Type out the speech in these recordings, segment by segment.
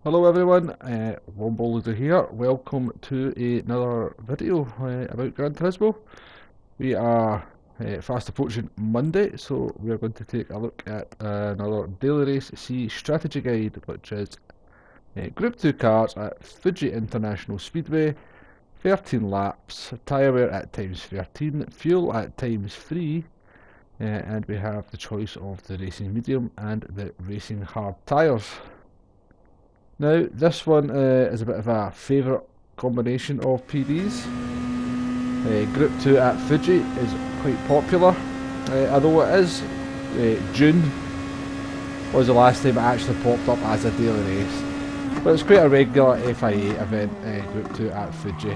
Hello everyone, Womboloader here. Welcome to another video about Gran Turismo. We are fast approaching Monday, so we are going to take a look at another Daily Race C strategy guide, which is Group 2 cars at Fuji International Speedway, 13 laps, tyre wear at times 13, fuel at times 3, and we have the choice of the racing medium and the racing hard tyres. Now, this one is a bit of a favourite combination of PDs. Group 2 at Fuji is quite popular, although it is June was the last time it actually popped up as a daily race. But it's quite a regular FIA event, Group 2 at Fuji.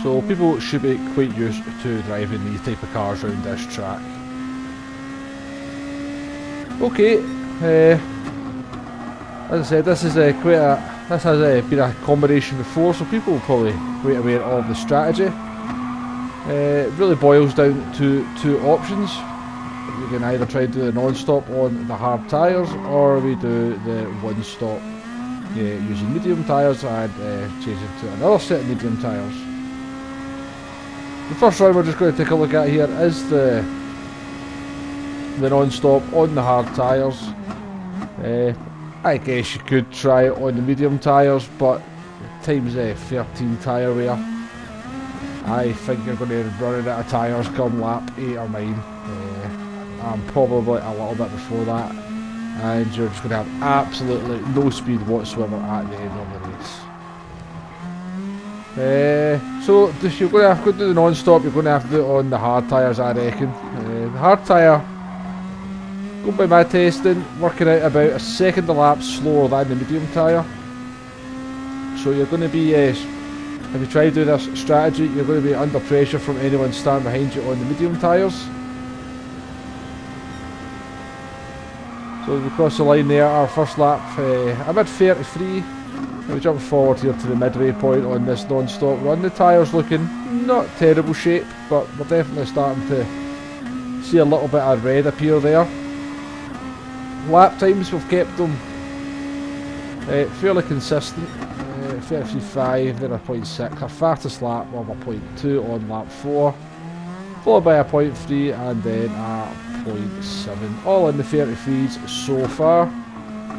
So people should be quite used to driving these type of cars around this track. Okay, as I said, this has been a combination before, so people are probably quite aware of the strategy. It really boils down to two options. You can either try to do the non-stop on the hard tyres, or we do the one-stop using medium tyres and change it to another set of medium tyres. The first one we're just going to take a look at here is the non-stop on the hard tyres. I guess you could try it on the medium tyres, but times 13 tyre wear, I think you're going to run out of tyres come lap 8 or 9, and probably a little bit before that, and you're just going to have absolutely no speed whatsoever at the end of the race. So if you're going to have to do the non-stop, you're going to have to do it on the hard tyres, I reckon. The hard tyre, going by my testing, working out about a second a lap slower than the medium tyre. So you're going to be, if you try to do this strategy, you're going to be under pressure from anyone standing behind you on the medium tyres. So we cross the line there, our first lap, I'm at 33. We jump forward here to the midway point on this non-stop run. The tyres looking not terrible shape, but we're definitely starting to see a little bit of red appear there. Lap times, we've kept them fairly consistent, 33.5, then a 0.6, our fastest lap of a 0.2 on lap 4, followed by a 0.3 and then a 0.7, all in the 33s so far,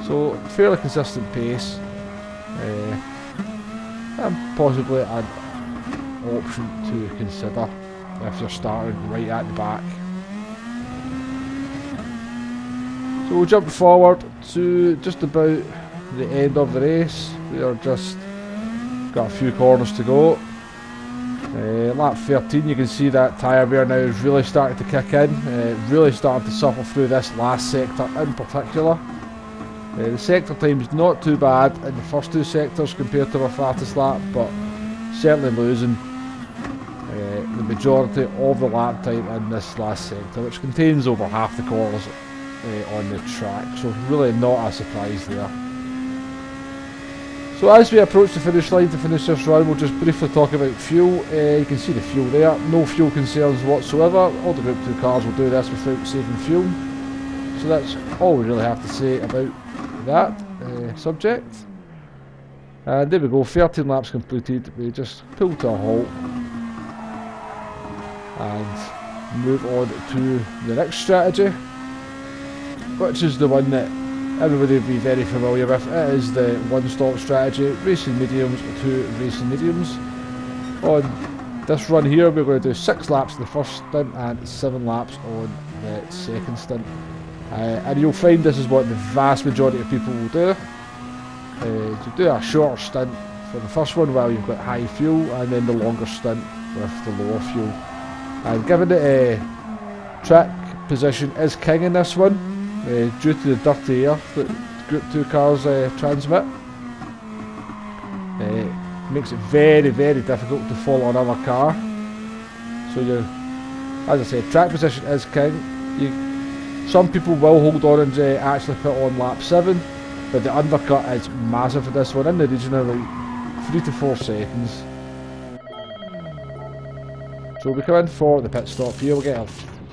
so fairly consistent pace, and possibly an option to consider if you're starting right at the back. So we'll jump forward to just about the end of the race. We are just got a few corners to go. Lap 13, you can see that tyre wear now is really starting to kick in. Really starting to suffer through this last sector in particular. The sector time's not too bad in the first two sectors compared to our fastest lap, but certainly losing the majority of the lap time in this last sector, which contains over half the corners on the track, so really not a surprise there. So as we approach the finish line to finish this run, we'll just briefly talk about fuel. You can see the fuel there, no fuel concerns whatsoever. All the Group 2 cars will do this without saving fuel, so that's all we really have to say about that subject. And there we go, 13 laps completed. We just pull to a halt and move on to the next strategy, which is the one that everybody will be very familiar with. It is the one-stop strategy, racing mediums to racing mediums. On this run here, we're going to do 6 laps in the first stint and 7 laps on the second stint. And you'll find this is what the vast majority of people will do. To do a shorter stint for the first one while you've got high fuel, and then the longer stint with the lower fuel. And given that track position is king in this one, due to the dirty air that Group 2 cars transmit, makes it very, very difficult to follow another car. So as I said, track position is king. Some people will hold on and actually put on lap 7, but the undercut is massive for this one, in the region of like 3 to 4 seconds. So we come in for the pit stop here. We'll get a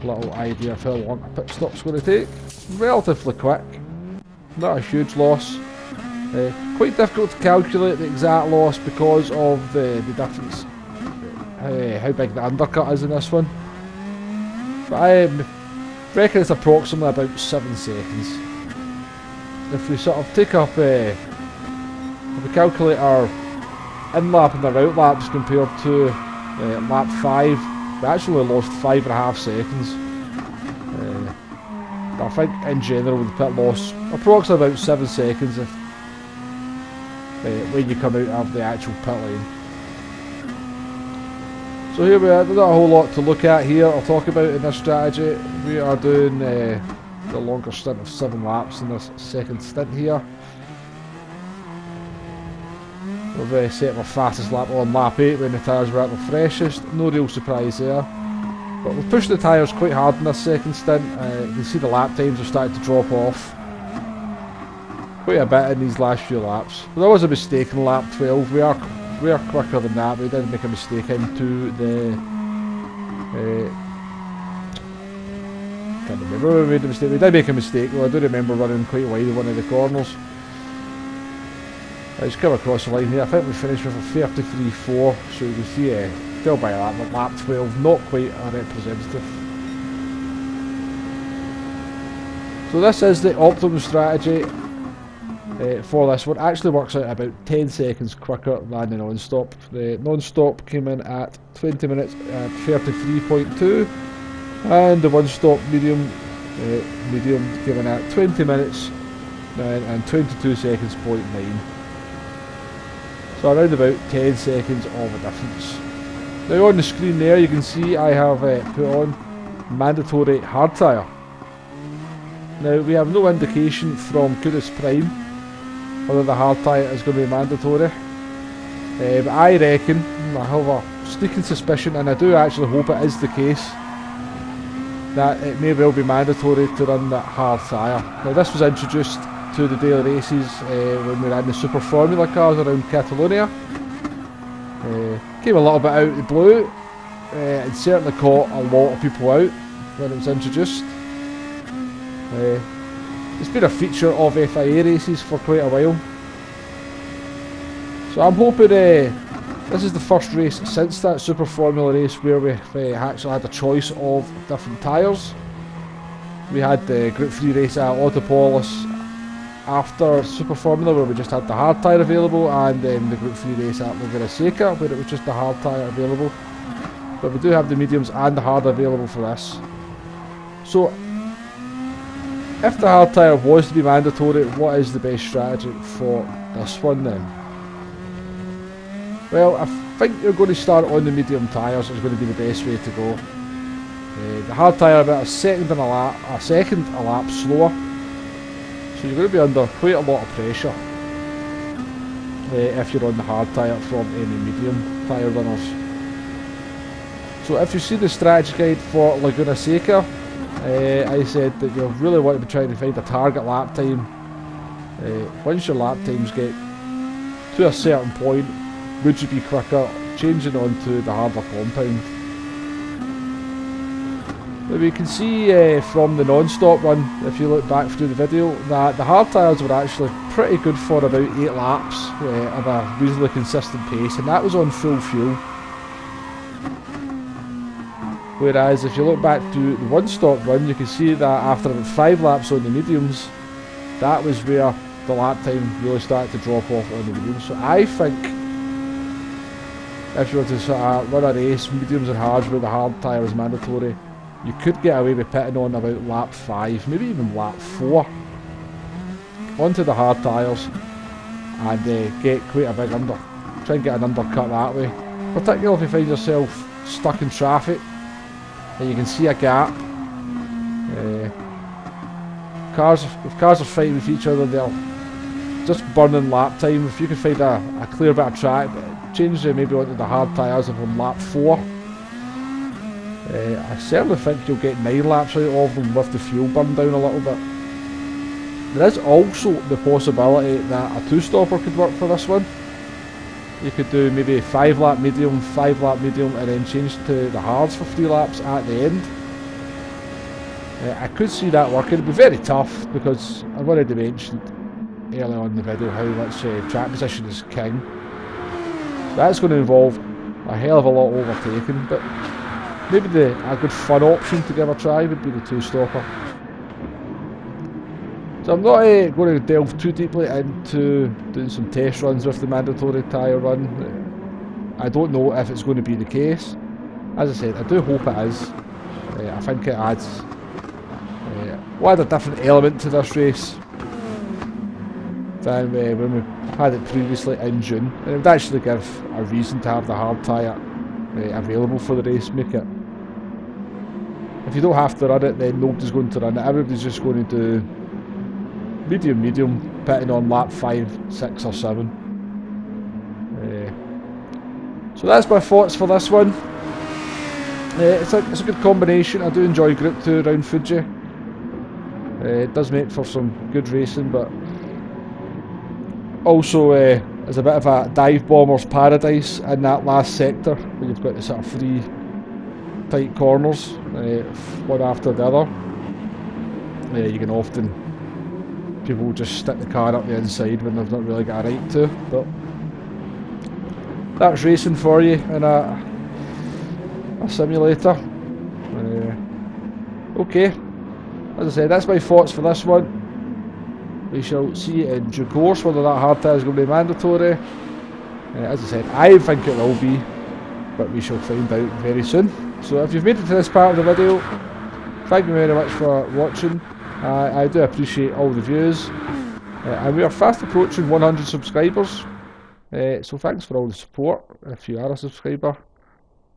little idea of how long a pit stop's going to take. Relatively quick. not a huge loss. Quite difficult to calculate the exact loss because of the difference, how big the undercut is in this one. But I reckon it's approximately about 7 seconds. If we sort of take up, if we calculate our in-lap and our out-laps compared to lap 5, we actually lost 5.5 seconds. I think in general the pit loss approximately about 7 seconds if when you come out of the actual pit lane. So here we are, there's not a whole lot to look at here or talk about in this strategy. We are doing the longer stint of 7 laps in this second stint here. We've set our fastest lap on lap 8 when the tyres were at their freshest, no real surprise there. But we've pushed the tyres quite hard in this second stint. You can see the lap times have started to drop off quite a bit in these last few laps. But there was a mistake in lap 12. We are quicker than that. We did make a mistake into the can't remember when we made the mistake. We did make a mistake though. I do remember running quite wide in one of the corners. I just come across the line here. I think we finished with a 33.4, so you can see tell by that, but lap 12 not quite a representative. So this is the optimum strategy for this one. Actually works out about 10 seconds quicker than the non-stop. The non-stop came in at 20 minutes at 33.2, and the one-stop medium came in at 20 minutes and 22 seconds, 0.9. So around about 10 seconds of a difference. Now on the screen there you can see I have put on mandatory hard tyre. Now we have no indication from Kudos Prime whether the hard tyre is going to be mandatory. But I reckon, I have a sneaking suspicion, and I do actually hope it is the case, that it may well be mandatory to run that hard tyre. Now this was introduced to the daily races when we ran the Super Formula cars around Catalonia. Came a little bit out of the blue. It certainly caught a lot of people out when it was introduced. It's been a feature of FIA races for quite a while. So I'm hoping this is the first race since that Super Formula race where we actually had a choice of different tyres. We had the Group 3 race at Autopolis after Super Formula where we just had the hard tyre available, and then the Group 3 race at Laguna Seca where it was just the hard tyre available. But we do have the mediums and the hard available for this. So if the hard tyre was to be mandatory, what is the best strategy for this one then? Well, I think you're going to start on the medium tyres is going to be the best way to go. The hard tyre about a second a lap slower, so you're going to be under quite a lot of pressure if you're on the hard tyre from any medium tyre runners. So if you see the strategy guide for Laguna Seca, I said that you really want to be trying to find a target lap time. Once your lap times get to a certain point, would you be quicker changing onto the harder compound? Now we can see from the non-stop run, if you look back through the video, that the hard tyres were actually pretty good for about 8 laps of a reasonably consistent pace, and that was on full fuel. Whereas if you look back to the one-stop run, you can see that after about 5 laps on the mediums, that was where the lap time really started to drop off on the mediums. So I think if you were to sort of run a race, mediums and hards where the hard tyre is mandatory, you could get away with pitting on about lap 5, maybe even lap 4, onto the hard tyres and get quite a big try and get an undercut that way. Particularly if you find yourself stuck in traffic and you can see a gap. If cars are fighting with each other, they're just burning lap time. If you can find a clear bit of track, change maybe onto the hard tyres on lap 4. I certainly think you'll get 9 laps out of them with the fuel burn down a little bit. There is also the possibility that a 2-stopper could work for this one. You could do maybe 5 lap medium, and then change to the hards for 3 laps at the end. I could see that working. It'd be very tough because I've already mentioned earlier on in the video how much track position is king. So that's going to involve a hell of a lot of overtaking, but maybe a good fun option to give a try would be the two-stopper. So I'm not going to delve too deeply into doing some test runs with the mandatory tyre run. I don't know if it's going to be the case. As I said, I do hope it is. I think it adds a different element to this race than when we had it previously in June, and it would actually give a reason to have the hard tyre available for the race. Make it, if you don't have to run it, then nobody's going to run it. Everybody's just going to do medium, pitting on lap 5, 6 or 7. So that's my thoughts for this one. It's a good combination. I do enjoy Group 2 around Fuji. It does make for some good racing, but also is a bit of a dive bomber's paradise in that last sector where you've got the sort of 3 tight corners, one after the other. You can often, people will just stick the car up the inside when they've not really got a right to, but that's racing for you in a simulator. Okay, as I said, that's my thoughts for this one. We shall see in due course whether that hard tyre is going to be mandatory. As I said, I think it will be, but we shall find out very soon. So if you've made it to this part of the video, thank you very much for watching. I do appreciate all the views, and we are fast approaching 100 subscribers. So thanks for all the support if you are a subscriber.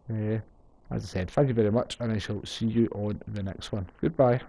As I said, thank you very much, and I shall see you on the next one. Goodbye.